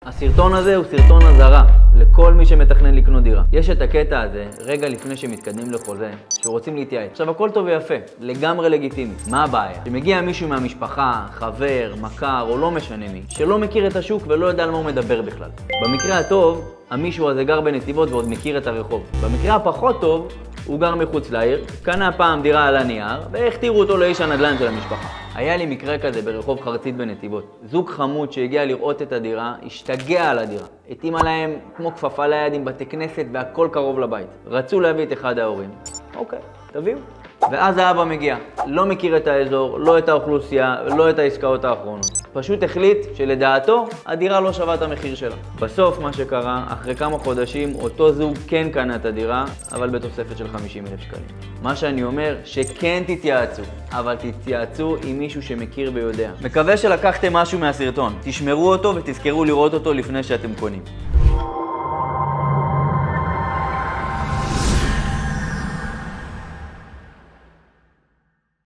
הסרטון הזה הוא סרטון אזהרה לכל מי שמתכנן לקנות דירה. יש את הקטע הזה, רגע לפני שמתקדמים לחוזה, שרוצים להתייעץ. עכשיו, הכל טוב ויפה, לגמרי לגיטימי. מה הבעיה? שמגיע מישהו מהמשפחה, חבר, מכר או לא משנה מי, שלא מכיר את השוק ולא יודע על מה הוא מדבר בכלל. במקרה הטוב, המישהו הזה גר בנתיבות ועוד מכיר את הרחוב. במקרה הפחות טוב, הוא גר מחוץ לעיר, קנה פעם דירה על הנייר, והכתירו אותו לאיש הנדל"ן של המשפחה. היה לי מקרה כזה ברחוב חרצית בנתיבות. זוג חמוד שהגיע לראות את הדירה, השתגע על הדירה. התאימה להם כמו כפפה ליד עם בתי כנסת והכל קרוב לבית. רצו להביא את אחד ההורים. אוקיי, תביאו. ואז האבא מגיע. לא מכיר את האזור, לא את האוכלוסייה, לא את העסקאות האחרונות. פשוט החליט שלדעתו הדירה לא שווה את המחיר שלה. בסוף מה שקרה, אחרי כמה חודשים, אותו זוג כן קנה את הדירה, אבל בתוספת של 50,000 שקלים. מה שאני אומר, שכן תתייעצו, אבל תתייעצו עם מישהו שמכיר ויודע. מקווה שלקחתם משהו מהסרטון. תשמרו אותו ותזכרו לראות אותו לפני שאתם קונים.